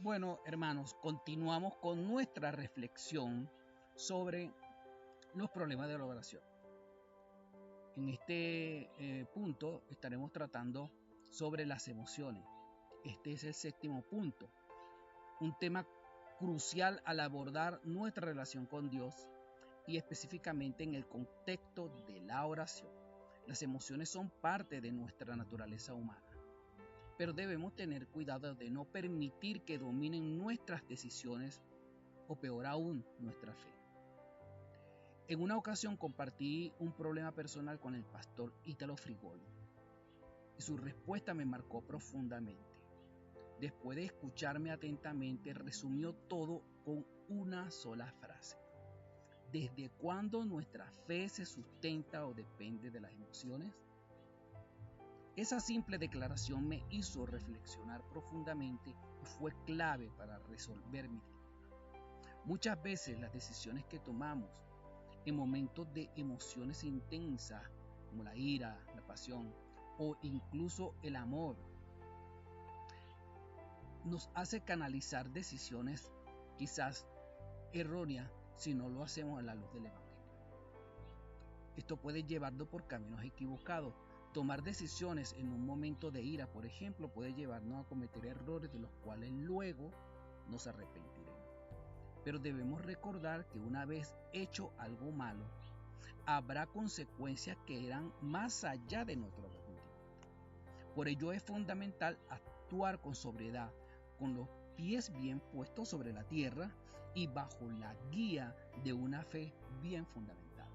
Bueno, hermanos, continuamos con nuestra reflexión sobre los problemas de la oración. En este punto estaremos tratando sobre las emociones. Este es el séptimo punto, un tema crucial al abordar nuestra relación con Dios y específicamente en el contexto de la oración. Las emociones son parte de nuestra naturaleza humana, pero debemos tener cuidado de no permitir que dominen nuestras decisiones o peor aún, nuestra fe. En una ocasión compartí un problema personal con el pastor Ítalo Frigoli y su respuesta me marcó profundamente. Después de escucharme atentamente, resumió todo con una sola frase. ¿Desde cuándo nuestra fe se sustenta o depende de las emociones? Esa simple declaración me hizo reflexionar profundamente y fue clave para resolver mi dilema. Muchas veces las decisiones que tomamos en momentos de emociones intensas, como la ira, la pasión o incluso el amor, nos hace canalizar decisiones quizás erróneas si no lo hacemos a la luz del Evangelio. Esto puede llevarnos por caminos equivocados. Tomar decisiones en un momento de ira, por ejemplo, puede llevarnos a cometer errores de los cuales luego nos arrepentiremos. Pero debemos recordar que una vez hecho algo malo, habrá consecuencias que irán más allá de nuestro arrepentimiento. Por ello es fundamental actuar con sobriedad, con los pies bien puestos sobre la tierra y bajo la guía de una fe bien fundamentada.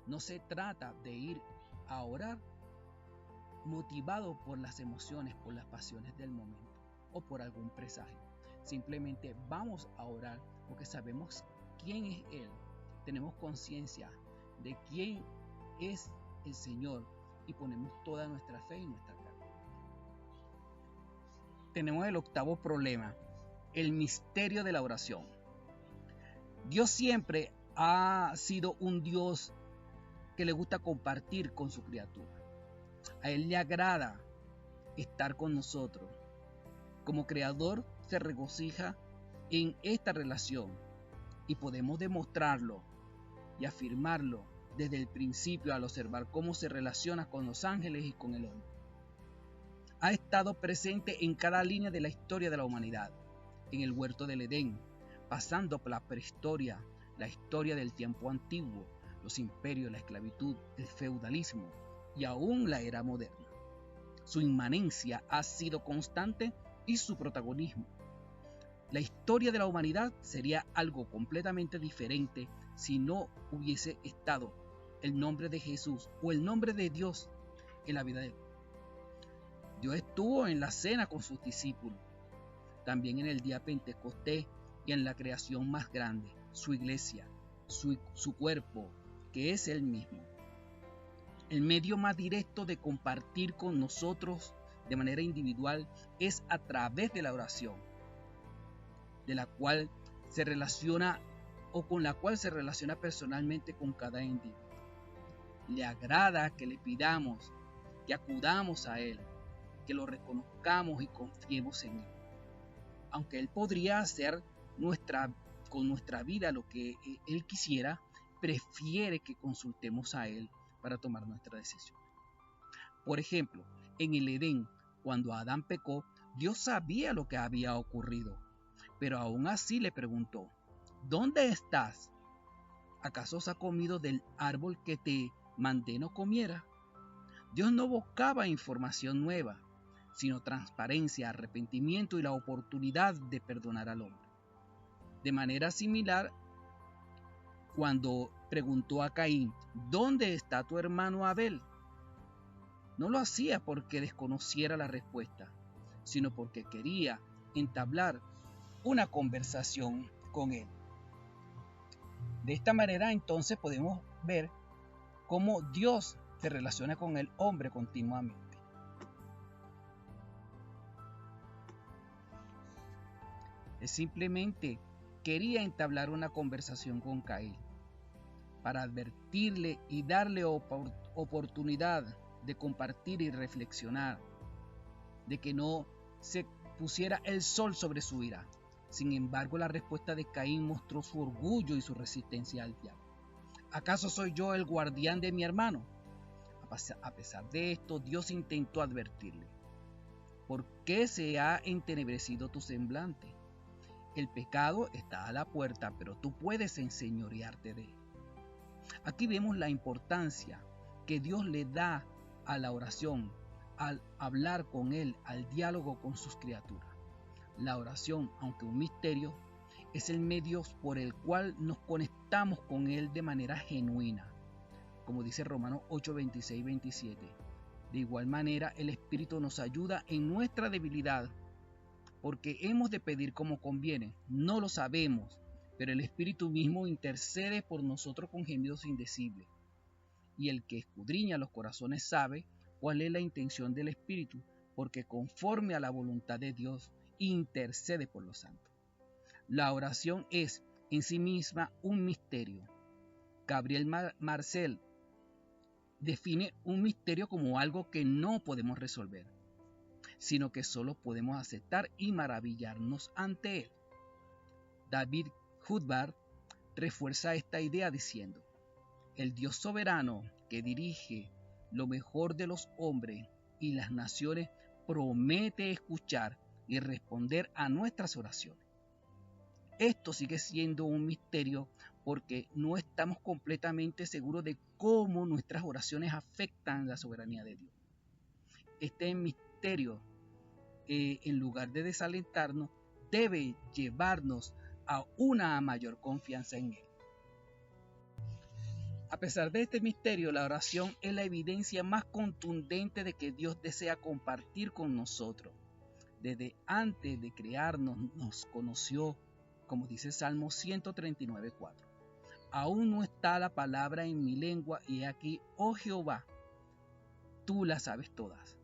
No se trata de ir a orar motivado por las emociones, por las pasiones del momento o por algún presagio. Simplemente vamos a orar porque sabemos quién es Él. Tenemos conciencia de quién es el Señor y ponemos toda nuestra fe y nuestra carga. Tenemos el octavo problema, el misterio de la oración. Dios siempre ha sido un Dios que le gusta compartir con su criatura. A Él le agrada estar con nosotros. Como creador se regocija en esta relación y podemos demostrarlo y afirmarlo desde el principio al observar cómo se relaciona con los ángeles y con el hombre. Ha estado presente en cada línea de la historia de la humanidad, en el huerto del Edén, pasando por la prehistoria, la historia del tiempo antiguo, los imperios, la esclavitud, el feudalismo y aún la era moderna. Su inmanencia ha sido constante y su protagonismo. La historia de la humanidad sería algo completamente diferente si no hubiese estado el nombre de Jesús o el nombre de Dios en la vida de él. Dios estuvo en la cena con sus discípulos, también en el día Pentecostés y en la creación más grande, su iglesia, su cuerpo, que es Él mismo. El medio más directo de compartir con nosotros de manera individual es a través de la oración, de la cual se relaciona o con la cual se relaciona personalmente con cada individuo. Le agrada que le pidamos, que acudamos a Él, que lo reconozcamos y confiemos en Él. Aunque Él podría hacer con nuestra vida lo que Él quisiera, prefiere que consultemos a Él para tomar nuestra decisión. Por ejemplo, en el Edén, cuando Adán pecó, Dios sabía lo que había ocurrido, pero aún así le preguntó, ¿dónde estás? ¿Acaso has comido del árbol que te mandé no comiera? Dios no buscaba información nueva, sino transparencia, arrepentimiento y la oportunidad de perdonar al hombre. De manera similar, cuando preguntó a Caín, ¿dónde está tu hermano Abel? No lo hacía porque desconociera la respuesta, sino porque quería entablar una conversación con él. De esta manera entonces podemos ver cómo Dios se relaciona con el hombre continuamente. Él simplemente quería entablar una conversación con Caín para advertirle y darle oportunidad de compartir y reflexionar, de que no se pusiera el sol sobre su ira. Sin embargo, la respuesta de Caín mostró su orgullo y su resistencia al diablo. ¿Acaso soy yo el guardián de mi hermano? A pesar de esto, Dios intentó advertirle. ¿Por qué se ha entenebrecido tu semblante? El pecado está a la puerta, pero tú puedes enseñorearte de él. Aquí vemos la importancia que Dios le da a la oración, al hablar con Él, al diálogo con sus criaturas. La oración, aunque un misterio, es el medio por el cual nos conectamos con Él de manera genuina, como dice Romanos 8, 26 y 27. De igual manera, el Espíritu nos ayuda en nuestra debilidad, porque hemos de pedir como conviene. No lo sabemos, pero el Espíritu mismo intercede por nosotros con gemidos indecibles. Y el que escudriña los corazones sabe cuál es la intención del Espíritu, porque conforme a la voluntad de Dios, intercede por los santos. La oración es en sí misma un misterio. Gabriel Marcel define un misterio como algo que no podemos resolver, sino que solo podemos aceptar y maravillarnos ante él. David Hubbard refuerza esta idea diciendo: el Dios soberano que dirige lo mejor de los hombres y las naciones promete escuchar y responder a nuestras oraciones. Esto sigue siendo un misterio porque no estamos completamente seguros de cómo nuestras oraciones afectan la soberanía de Dios. Este misterio, en lugar de desalentarnos, debe llevarnos a una mayor confianza en Él. A pesar de este misterio, la oración es la evidencia más contundente de que Dios desea compartir con nosotros. Desde antes de crearnos nos conoció, como dice Salmo 139:4. Aún no está la palabra en mi lengua y aquí, oh Jehová, tú las sabes todas.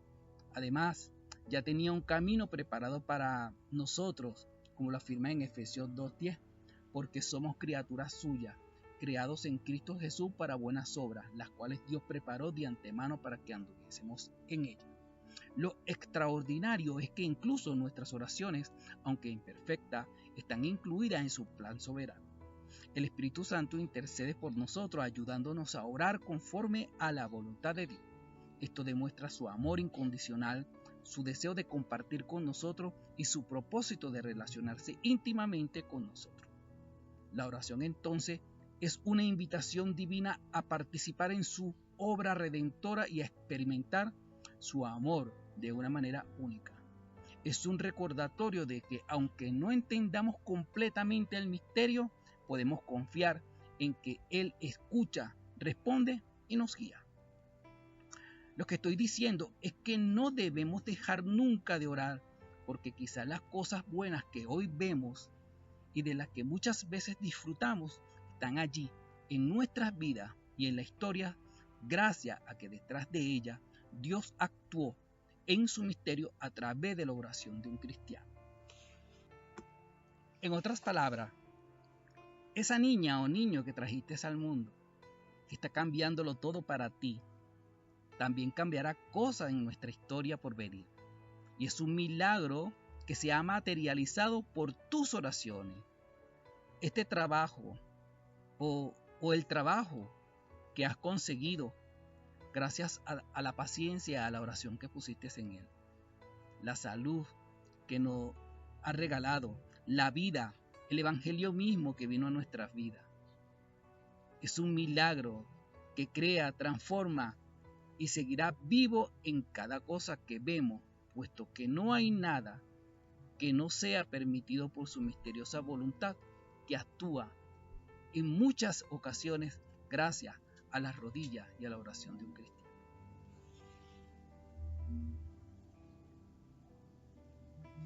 Además, ya tenía un camino preparado para nosotros, como lo afirma en Efesios 2:10, porque somos criaturas suyas, creados en Cristo Jesús para buenas obras, las cuales Dios preparó de antemano para que anduviésemos en ellas. Lo extraordinario es que incluso nuestras oraciones, aunque imperfectas, están incluidas en su plan soberano. El Espíritu Santo intercede por nosotros, ayudándonos a orar conforme a la voluntad de Dios. Esto demuestra su amor incondicional, su deseo de compartir con nosotros y su propósito de relacionarse íntimamente con nosotros. La oración entonces es una invitación divina a participar en su obra redentora y a experimentar su amor de una manera única. Es un recordatorio de que aunque no entendamos completamente el misterio, podemos confiar en que Él escucha, responde y nos guía. Lo que estoy diciendo es que no debemos dejar nunca de orar, porque quizás las cosas buenas que hoy vemos y de las que muchas veces disfrutamos están allí en nuestras vidas y en la historia, gracias a que detrás de ella Dios actuó en su misterio a través de la oración de un cristiano. En otras palabras, esa niña o niño que trajiste al mundo, que está cambiándolo todo para ti, también cambiará cosas en nuestra historia por venir. Y es un milagro que se ha materializado por tus oraciones. Este trabajo o el trabajo que has conseguido gracias a la paciencia, a la oración que pusiste en Él. La salud que nos ha regalado, la vida, el Evangelio mismo que vino a nuestras vidas. Es un milagro que crea, transforma y seguirá vivo en cada cosa que vemos, puesto que no hay nada que no sea permitido por su misteriosa voluntad que actúa en muchas ocasiones gracias a las rodillas y a la oración de un cristiano.